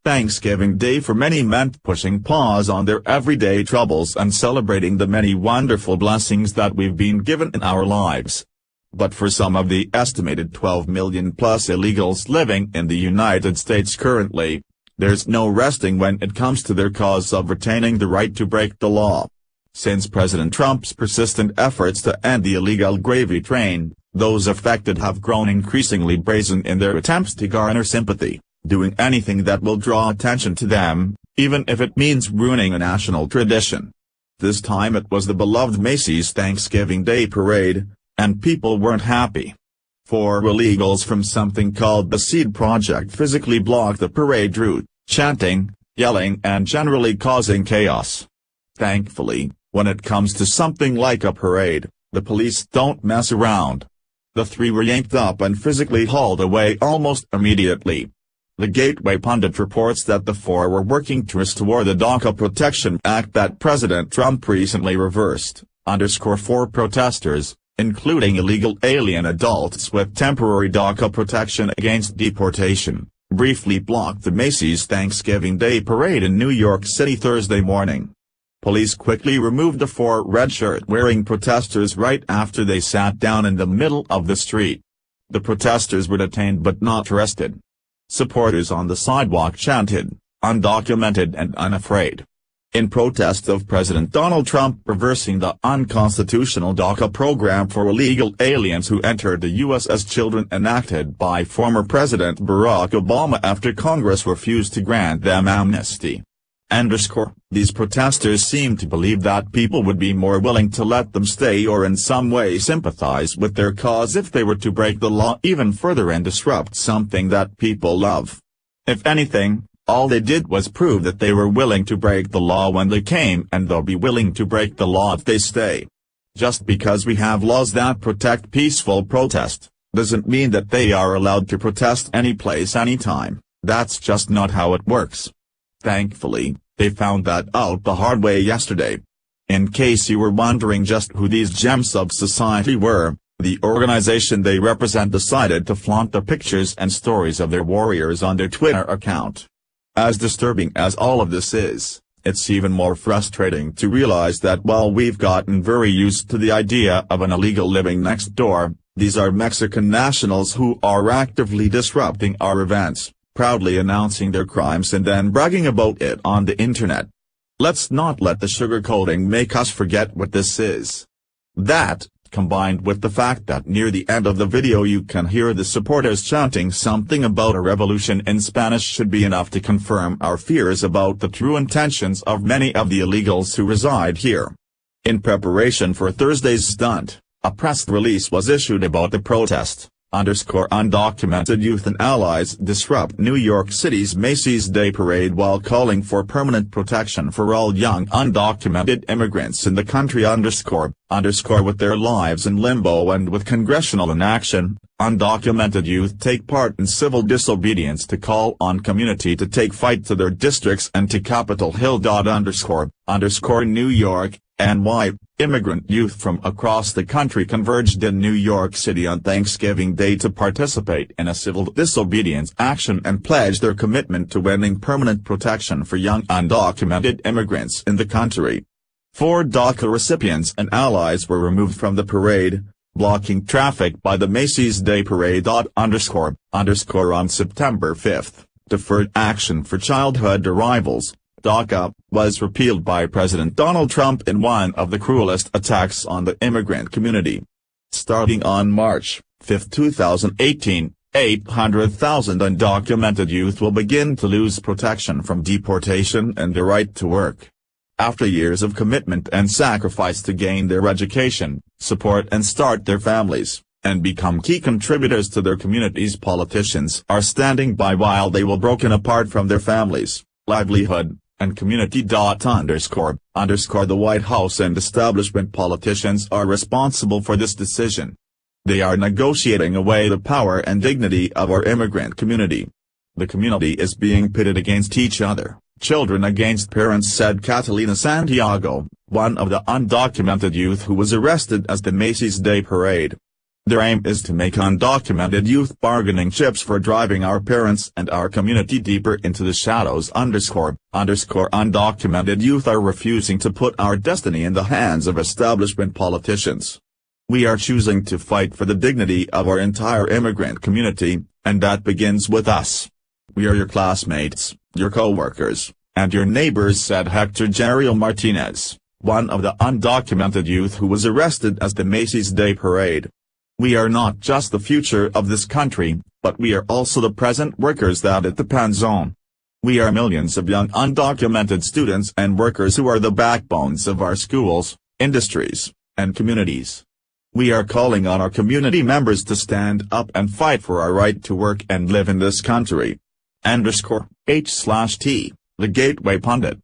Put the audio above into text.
Thanksgiving Day for many meant pushing pause on their everyday troubles and celebrating the many wonderful blessings that we've been given in our lives. But for some of the estimated 12 million plus illegals living in the United States currently, there's no resting when it comes to their cause of retaining the right to break the law. Since President Trump's persistent efforts to end the illegal gravy train, those affected have grown increasingly brazen in their attempts to garner sympathy, doing anything that will draw attention to them, even if it means ruining a national tradition. This time it was the beloved Macy's Thanksgiving Day Parade, and people weren't happy. 4 illegals from something called the Seed Project physically blocked the parade route, chanting, yelling and generally causing chaos. Thankfully, when it comes to something like a parade, the police don't mess around. The 3 were yanked up and physically hauled away almost immediately. The Gateway pundit reports that the 4 were working to restore the DACA Protection Act that President Trump recently reversed. 4 protesters, including illegal alien adults with temporary DACA protection against deportation, briefly blocked the Macy's Thanksgiving Day Parade in New York City Thursday morning. Police quickly removed the 4 red shirt-wearing protesters right after they sat down in the middle of the street. The protesters were detained but not arrested. Supporters on the sidewalk chanted, "Undocumented and unafraid," in protest of President Donald Trump reversing the unconstitutional DACA program for illegal aliens who entered the U.S. as children enacted by former President Barack Obama after Congress refused to grant them amnesty. These protesters seem to believe that people would be more willing to let them stay or in some way sympathize with their cause if they were to break the law even further and disrupt something that people love. If anything, all they did was prove that they were willing to break the law when they came and they'll be willing to break the law if they stay. Just because we have laws that protect peaceful protest, doesn't mean that they are allowed to protest any place anytime. That's just not how it works. Thankfully, they found that out the hard way yesterday. In case you were wondering just who these gems of society were, the organization they represent decided to flaunt the pictures and stories of their warriors on their Twitter account. As disturbing as all of this is, it's even more frustrating to realize that while we've gotten very used to the idea of an illegal living next door, these are Mexican nationals who are actively disrupting our events, proudly announcing their crimes and then bragging about it on the internet. Let's not let the sugarcoating make us forget what this is. That, combined with the fact that near the end of the video you can hear the supporters chanting something about a revolution in Spanish, should be enough to confirm our fears about the true intentions of many of the illegals who reside here. In preparation for Thursday's stunt, a press release was issued about the protest. Undocumented youth and allies disrupt New York City's Macy's Day Parade while calling for permanent protection for all young undocumented immigrants in the country. With their lives in limbo and with congressional inaction, undocumented youth take part in civil disobedience to call on community to take fight to their districts and to Capitol Hill. New York, NY, immigrant youth from across the country converged in New York City on Thanksgiving Day to participate in a civil disobedience action and pledge their commitment to winning permanent protection for young undocumented immigrants in the country. 4 DACA recipients and allies were removed from the parade, blocking traffic by the Macy's Day Parade. On September 5, Deferred Action for Childhood Arrivals, DACA, was repealed by President Donald Trump in one of the cruelest attacks on the immigrant community. Starting on March 5, 2018, 800,000 undocumented youth will begin to lose protection from deportation and the right to work. After years of commitment and sacrifice to gain their education, support and start their families, and become key contributors to their communities, politicians are standing by while they will broken apart from their families, livelihood, and community. The White House and establishment politicians are responsible for this decision. They are negotiating away the power and dignity of our immigrant community. The community is being pitted against each other, children against parents, said Catalina Santiago, one of the undocumented youth who was arrested as the Macy's Day Parade. Their aim is to make undocumented youth bargaining chips for driving our parents and our community deeper into the shadows. Undocumented youth are refusing to put our destiny in the hands of establishment politicians. We are choosing to fight for the dignity of our entire immigrant community, and that begins with us. We are your classmates, your co-workers, and your neighbors, said Hector Jeriel Martinez, one of the undocumented youth who was arrested at the Macy's Day Parade. We are not just the future of this country, but we are also the present workers that it depends on. We are millions of young undocumented students and workers who are the backbones of our schools, industries, and communities. We are calling on our community members to stand up and fight for our right to work and live in this country. _H/T, The Gateway Pundit.